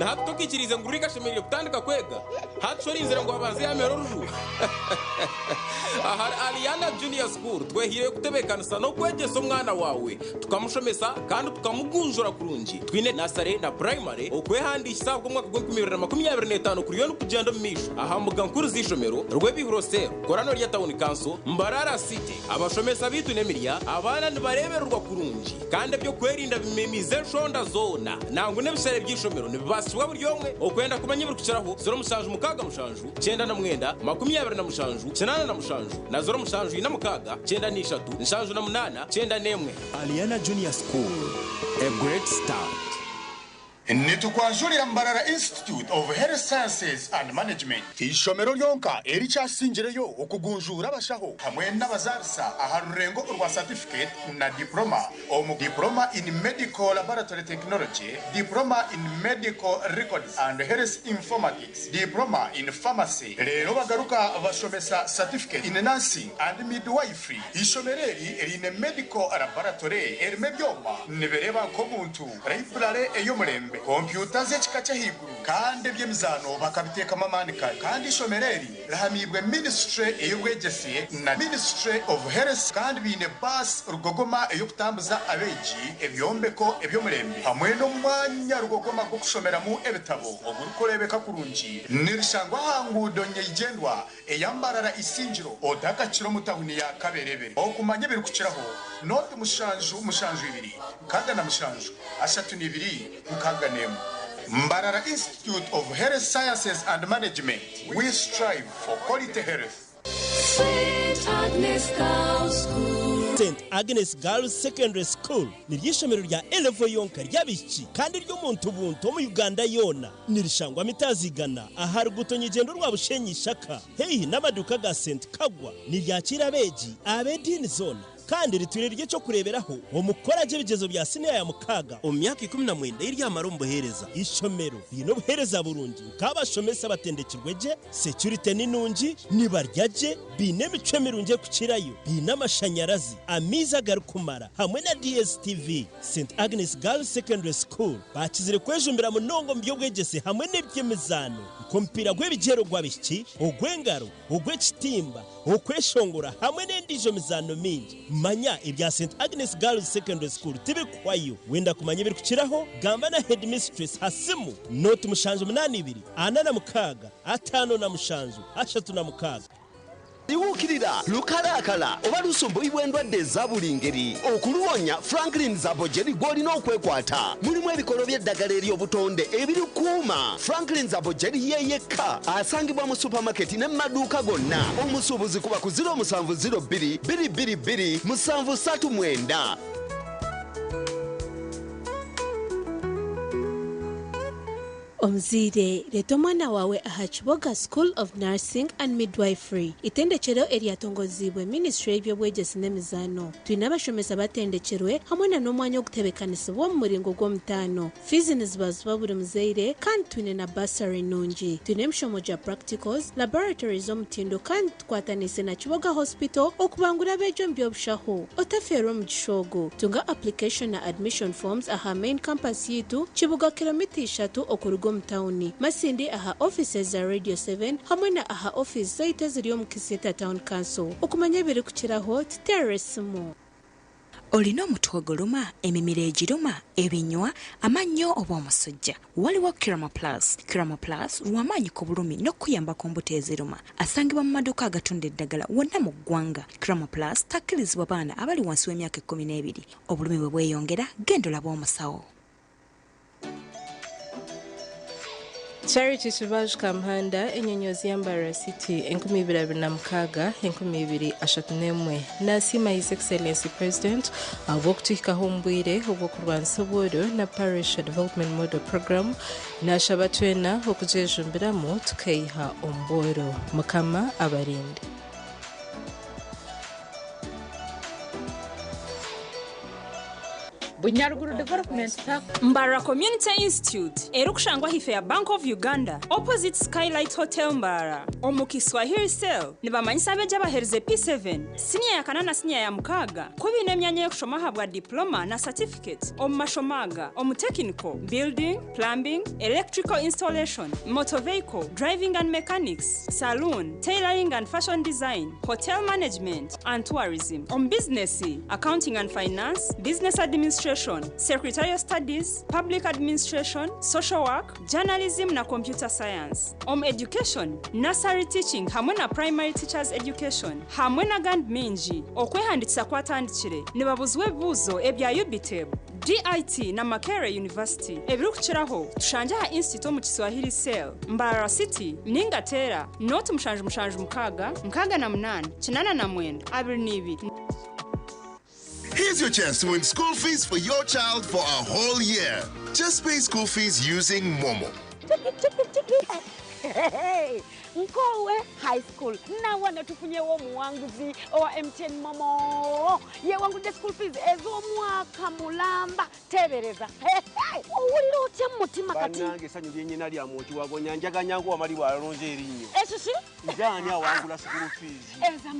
na hato tukikirize ngo urika shemerire kutandika kwega hato inzira ngo abanze yamero ruju aha Aliana Junior School twehire kutebekanisa no kwegesa umwana wawe tukamushomesa kandi tukamugunjura kurungi twine nasare na primary okwehandikisa bwo mwaka wa 2025 kuriyo no kugenda misho aha mugankuru zishomero rwebihurose korano rya town council Mbarara City abashomesa bitu nemiria abana nibareberwa kurungi kandi byo kwerinda bimemize shonda zona nangu nebisere byishomero nibasibwa buryomwe okwenda kumanyibira kukiraho 0 mukaga mushanju 9 na mwenda 20 na mushanju 9 na mushanju na 0 mushanju na mukaga 9 ni 3 mushanju na 8 9 nemwe. Aliana Junior School, a great start. Nitukwanjurira Mbarara Institute of Health Sciences and Management ishomero lyonka eri cyasingireyo okugunjura abashaho hamwe n'abazarisa aharurengo urwa certificate na diploma diploma in medical laboratory technology, diploma in medical records and health informatics, diploma in pharmacy. Rero bagaruka bashomesa certificate in nursing and midwifery. Ishomereri eri in medical laboratory eri mebyoma nibereba ko muntu library eyomurembe computer z'ekikacha higuru kandi byemizano bakabiteka mamanika kandi ishomereri rahamibwe ministry eyobwegesiye na ministry of health kandi bine bus rugogoma eyokutambuza abeji ebyombeko ebyomurembe hamwe no mwanya rugogoma go kushomeramo ebitabo ogurukorebeka kurungi nirishangwa hangudo nyegendwa eyambarara isingiro odaka kiro mutahuni ya kaberebe okumanya biri kukiraho not mushanju 2 kaga na mushanju 32 mukaga nemu. Mbarara Institute of Health Sciences and Management, we strive for quality health. St. Agnes Girls Secondary School niryishomero rya Elevo yonka ryabiki kandi ryo muntu buntu mu Uganda yona nirishangwa mitazigana ahari gutonyigendo rwa Bushenyi shaka heyi n'amaduka ga St Kagwa niryakira beji abedini zone kandi riturerye cyo kureberaho umukoraje bigezo bya senior ya mukaga umyaka 19 iryamara hereza ishomero bino buhereza burungi kabashomesa batendekirweje security ninungi nibaryaje binemice mirunge kukirayo binamashanyarazi amiza garukumara hamwe na DSTV. St Agnes Girls Secondary School bakizire kwejumbira munongo mbyo bwegese hamwe nebyemezano kompira gwebigero gwabiki ogwengaro ogwekitimba okweshongora hamwe n'endijo mizano mingi manya ibya St Agnes Girls Secondary School tibikwayo wenda kumanya biri kukiraho gamba na headmistress hasimu note mushanju 82 anana mukaga atano na mushanju 3 na mukaga iwukirira lukalakala oba lusumbu ibwendwadde zabulingeri okuluwonya Franklin Zabojeri goli n'okwekwata mulimu ebikolo by'eddagala ery'obutonde ebirikuuma. Franklin Zabojeri yeyekka asangibwa mu supermarket ne maduuka gonna. Omusuubuzi kuba ku 0702 222 739. Omzire leto mwana wawe aha Kiboga School of Nursing and Midwifery itendekero eryatongozibwe Ministry y'ebyobwegesi n'emizano twina abashomesa batendekerwe hamwe na n'omwanya ogutebekanisibwa mu muringo gw'omutano fizi nizibazibwa buri muzaire kandi twine na bursary nungi twine emishomo gya practicals laboratories omutindo kandi tukwatanise na Kiboga Hospital okubangura abejo byobushaho otafero mu gishogo tunga application na admission forms aha main campus yitu Kiboga kilomita 3 okurugo mtauni masindi aha offices za Radio 7 hamwe na aha office zaite ziri mu Kiseta Town Council okumanya biri kukiraho terrorism. Olino mutwogoluma emimire ejiruma ebinywa amanyo obw'omusujja waliwo Kirama Plus lwamanyi ku bulumi n'okuyamba ku mbuto eziruma asangibwa mu maduuka agatunda eddagala wonna mu ggwanga. Kirama Plus takkirizibwa baana abali wansi w'emyaka 12 obulumi bwe bweyongera genda olaba omusawo. Charity Subaj Kamhanda enyonyozi ya Mbarara City 2026 2031 nasima His Excellency President abokutika hombwire obwo kurwanisa obworo na Parish Development Model Program nashabatwena okujejumbiramo tukaiha ombworo mukama abarinde. Bunyaruguru Development Mbara Community Institute erukushangwa hife ya Bank of Uganda opposite Skylight Hotel Mbara omukiswahili cell nibamanyisa beja bahereze P7 senior ya kanana senior ya mukaga kubine myanya yo kushoma habwa diploma na certificate omumashomaga technical building plumbing electrical installation motor vehicle driving and mechanics saloon tailoring and fashion design hotel management and tourism business accounting and finance business administration secretarial studies public administration social work journalism na computer science education nursery teaching hamwe na primary teachers education hamwe na gand minji okwehanditsa kwatandikire nibabuzwe buzo ebya UBTEB DIT na Makere University ebirukukiraho tushanje ha institute mu Kiswahili cell Mbara City ningatera not mushanje mukaga na munani kinana na mwenda abiri. Here's your chance to win school fees for your child for a whole year. Just pay school fees using Momo. Hey, Nkowe High School. Na wana tufunye wo muwanguzi owa MTN Momo. Ye wangu de school fees ezo mwaka mulamba tebereza. Hey, owuliro otya mutima kati. Banange sanyu byenye nali amochi wagonya njaga nyangu amali walonje erinyo. Shishi? Njani awangula school fees. Eza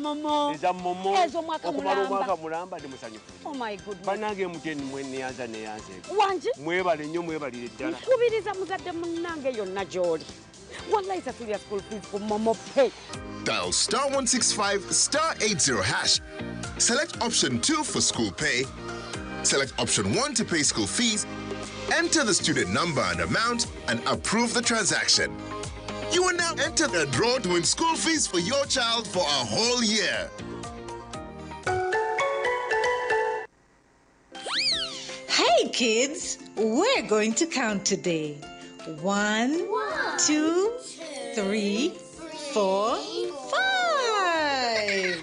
Momo. Ezo mwaka mulamba. Mwaka mulamba ndi musanyu. Oh my goodness. Banange MTN mwene yanza ne yanze. Wanje? Mwebale nnyo mwebalire ddala. Kubiriza muzadde munange yonna joli. Wallahi it's a serious school fees for Momo Pay. Dial *165*80#. Select option 2 for school pay. Select option 1 to pay school fees. Enter the student number and amount and approve the transaction. You will now enter the draw to win school fees for your child for a whole year. Hey kids, we're going to count today. 1, 2, 3, 4, 5.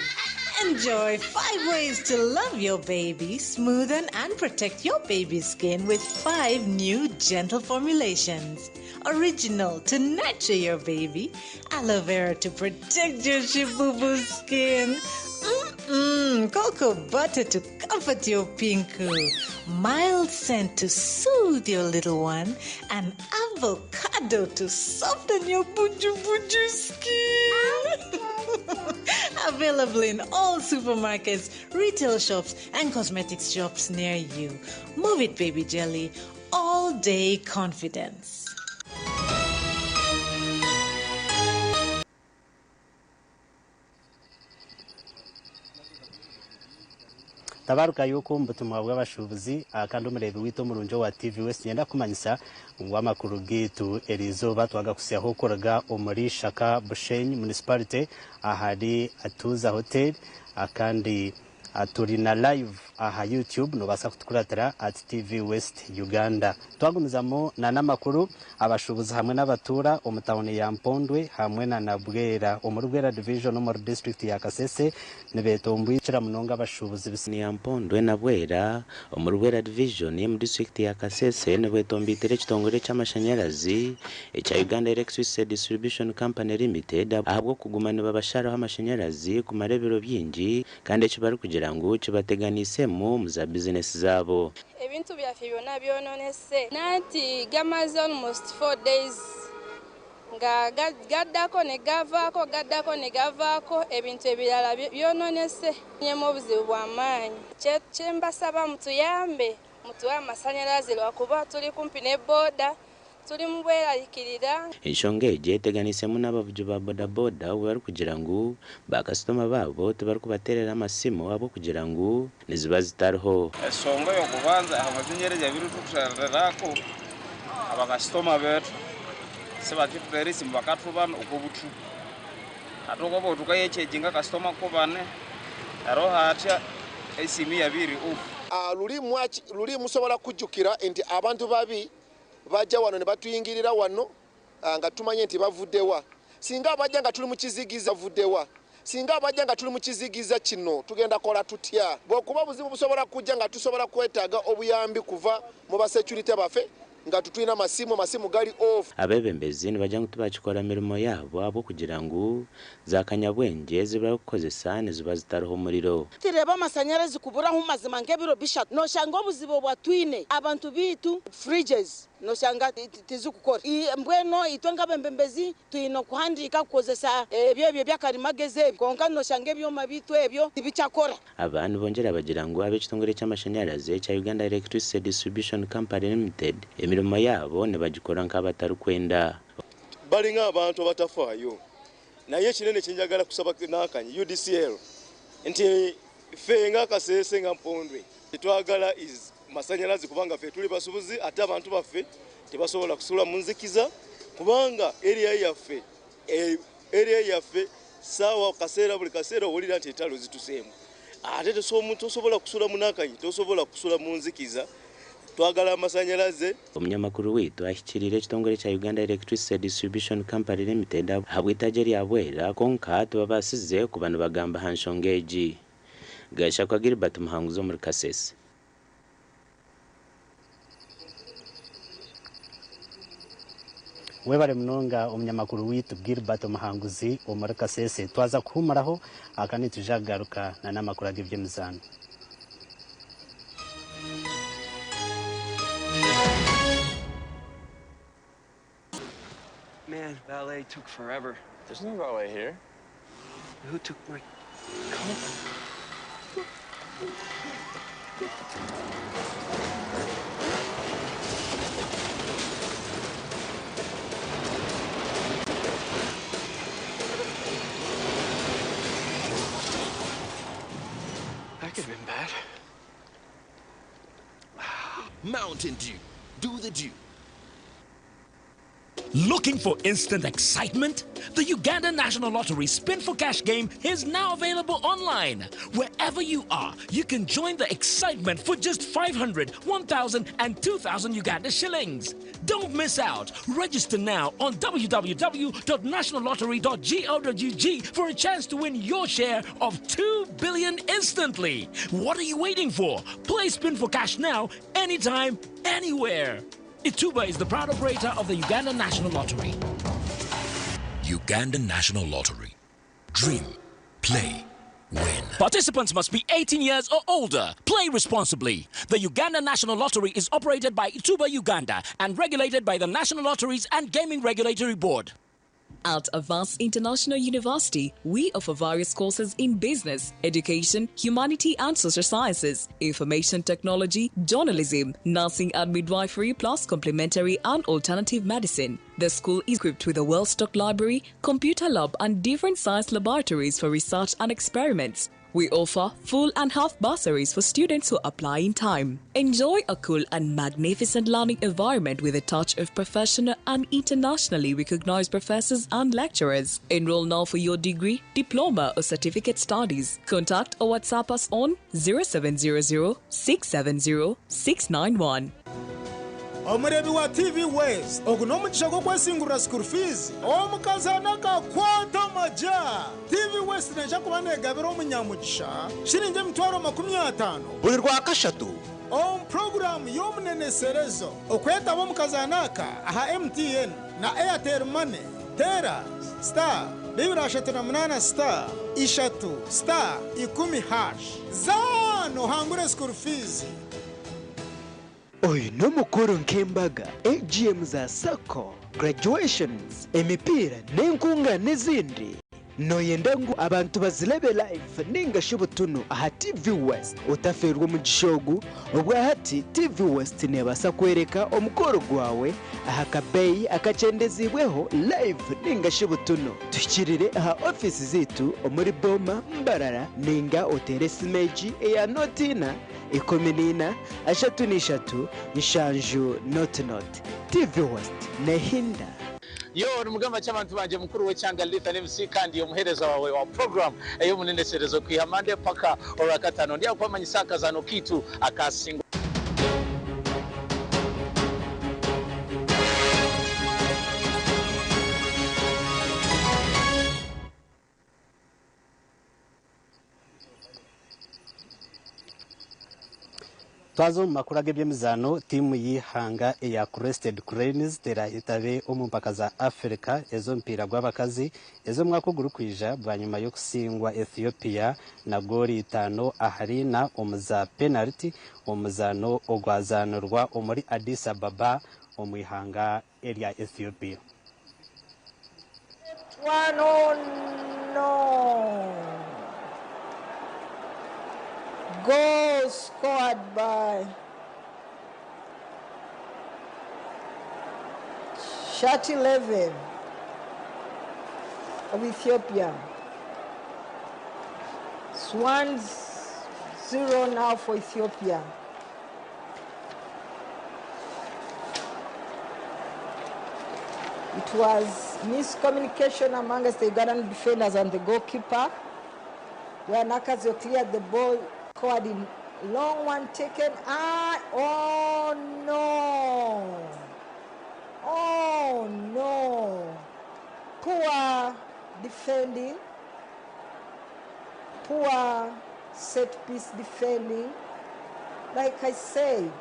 Enjoy 5 ways to love your baby, smoothen and protect your baby's skin with 5 new gentle formulations. Original to nurture your baby, aloe vera to protect your shibubu skin. Cocoa butter to comfort your pinku, mild scent to soothe your little one, and avocado to soften your buju skin. Available in all supermarkets, retail shops, and cosmetics shops near you. Move it, baby jelly. All day confidence. tabaruka yuko mbutumwa bw'abashubuzi kandi umurebe wito murunjo wa TV West yenda kumanyisa wamakuru gitu erizoba twagakusiyaho koraga omuri Shaka Bushenyi municipality ahari Atuza Hotel akandi turi na live aha YouTube no basa kutukuratira @TV West Uganda twagumizamo na namakuru abashubuzi hamwe n'abatura omutawuni ya Mpondwe hamwe na Nabwera omurugwera division no muri district ya Kasese nebetombwicira munonga abashubuzi bisini ya Mpondwe Nabwera omurugwera division ya mu district ya Kasese nebetombitire kitongore cy'amashanyarazi cya Uganda Electricity Distribution Company Limited ahabwo kugumana babashara amashanyarazi ku marebero byingi kandi cyo bari kugira ngo kibateganise mu za business zabo. Ebintu byaffe byona byononese nanti gamaze almost 4 days nga gaddako ne gavako ebintu ebirala byononese nyemo obuzibu bw'amaanyi kyembasaba mutuyambe mutuwe amasanyalaze lwakuba tuli kumpi ne boda tuli mubweraliikirira enshonga ejo eteganisemu n'abavuzi ba bodaboda bari kugira ngo bakasitoma babo tebari kubaterera amasimu abo kugira ngo niziba zitariho ensonga y'okubanza amashanyarazi abiri tukusharako abakasitoma betu sebakitutera esimu bakatubana uko butu atoko bo tukayecejinga kasitoma kubane aro hatya esimu yabiri luli musobola kujjukira nti abantu babi bajja wano ne batuyingirira wano nga tumanye nti bavuddewa singa abajja nga tuli mu kizigiza vuddewa singa abajja nga tuli mu kizigiza kino tugenda kola tutya bwokuba buzibu busobola kujja nga tusobola kwetaaga obuyambi kuva mu basecurity baffe nga tutwina amasimu gali off. Abebembezi nibajja kutubakikora mirimo yabo abo kugira ngo zakanyabwenge zibura kukozesa niziba zitariho umuriro. Tireba amashanyarazi kuburaho mazima nk'ebiro bishatu noshanga obuzibo bwatwine abantu bitu fridges noshanga tizikukora mbweno itwe ngabembembezi tuyino kuhandika kukozesa ebyo byakarimageze konka noshanga ebyoma bitu ebyo tibicyakora. Abantu bongera bagira ngo ab'ekitongole cy'amashanyarazi cya Uganda Electricity Distribution Company Limited emirimo yabo nibagikora nk'abatari kwenda. Bali ng'abantu abatafaayo naye kinene kyenjagala kusaba nakanyi UDCL nti ffe ng'Akasese nga Mpondwe tetwagala masanyalazi kubanga ffe tuli basubuzi ate abantu baffe tebasobola kusula mu nzikiza kubanga area yaffe sawa kaseera buli kaseera owulira nti entalo zituseemu ate tosobola kusula mu nakanyi tosobola kusula mu nzikiza. Twagala amasanyalaze. Omunyamakuru witu ahikirire ekitongole kya Uganda Electricity Distribution Company Limited habwitaje lyabwera konka tubabasize ku bantu bagamba hanshonga egi. Gasha kwa Gilbert Muhanguzo muri Kasese. Webare mnonga omunyamakuru witu Gilbert Muhanguzi muri Kasese twaza kuhumaraho akani tujagaruka na namakuru agivye mizano. Man, valet took forever. There's no valet here. Who took my coat? That could have been bad. Mountain Dew. Do the Dew. Looking for instant excitement? The Uganda National Lottery Spin for Cash game is now available online. Wherever you are, you can join the excitement for just 500, 1,000 and 2,000 Uganda shillings. Don't miss out. Register now on www.nationallottery.go.ug for a chance to win your share of 2 billion instantly. What are you waiting for? Play Spin for Cash now, anytime, anywhere. Ituba is the proud operator of the Uganda National Lottery. Uganda National Lottery. Dream, play, win. Participants must be 18 years or older. Play responsibly. The Uganda National Lottery is operated by Ituba Uganda and regulated by the National Lotteries and Gaming Regulatory Board. At Avance International University, we offer various courses in business, education, humanity and social sciences, information technology, journalism, nursing and midwifery, plus complementary and alternative medicine. The school is equipped with a well-stocked library, computer lab and different science laboratories for research and experiments. We offer full and half bursaries for students who apply in time. Enjoy a cool and magnificent learning environment with a touch of professional and internationally recognized professors and lecturers. Enroll now for your degree, diploma or certificate studies. Contact or WhatsApp us on 0700 670 691. Omurebi wa TV West ogunomugisha gwo kwesingurira school fees omukazana kakwata maja TV West neja kuba negabira omunyamugisha shiringi emitwaro 50 buli rwakashatu program y'omuneneserezo okwetaba omukazanaka aha MTN na Airtel Money tera star 238 star ishatu star 10 hash zano hangure school fees. Oyu n'omukoro nk'embaga AGM za Sako, graduations, emipira n'enkunga n'ezindi. Noyenda ngu abantu bazilebe live ninga shibutunu aha TV West utaferwa omugisha ogu obwa hati TV West nebasa kwereka omukoro gwawe aha kabeyi akachendezibweho live ninga shibutunu tukirire aha office zitu omuri Boma Mbarara ninga otere simeji eya notina 14 ashatu nshanju not TV West nehinda. Yo numugamba cy'abantu banje mukuru we cyanga Lita MC kandi umuhereza wawe wa program eyo muneneserezo kwihamande paka orakatano ndiye kwamanya isakazano kitu akasingo. twazo mu makuru agebyemizano timu yihanga ya Crested Cranes terahitabe omumpaka za Africa ezo mpira gw'abakazi ezo mwaka guru kwija bwa nyuma yo kusingwa Ethiopia na goli 5 aharina omuza penalty omuzano ogwazanurwa omuri Addis Ababa omwihanga area Ethiopia. Goal scored by Shirt 11 of Ethiopia. Swans 0 now for Ethiopia. It was miscommunication amongst the Ugandan defenders and the goalkeeper, where Nakazio cleared the ball, scored in long one taken. Oh no! Oh no! Poor defending, poor set piece defending. Like I said,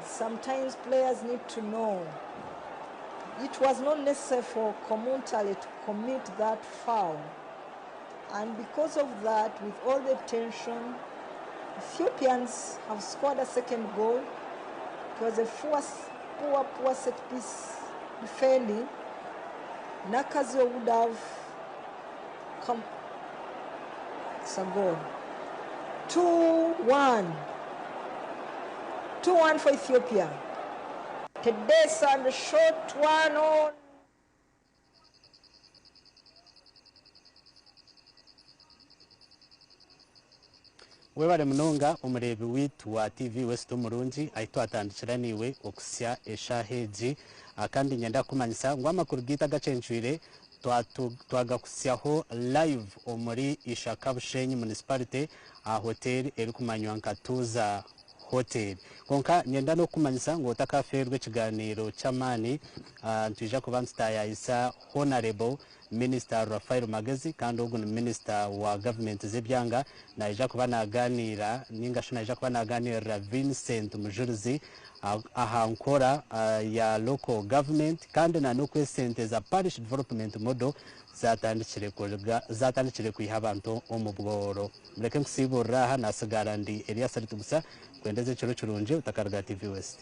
sometimes players need to know. It was not necessary for Komuntale to commit that foul. And because of that, with all the tension, Ethiopians have scored a second goal. It was a poor set piece defending. Nakazio would have come. It's a goal. 2-1. 2-1 for Ethiopia. Tedesa and the short one on. Webale munonga umurebi witu wa TV West Umurungi aito atandikiraniwe okusya eshaheji akandi nyenda kumanyisa ngo amakuru gita Agacencwire twagakusyaho live omuri Ishaka Bushenyi municipality a hotel eri kumanywa nkatuza hotel konka nyenda no kumanyisa ngo takaferwe kiganiro cyamani ntuje kubansta yayisa honorable Minister Rafael Magezi kandi ugu Minister wa government zebyanga naija kuba naganira ningasho naija kuba naganira Vincent Mujurizi ahankora ya local government kandi na no kwesente za parish development model zatandikire kuyiha abantu omubworo mureke nkusibura nasigara ndi Elias Aritugusa kwendeze cyo kirunje utakarga TV West.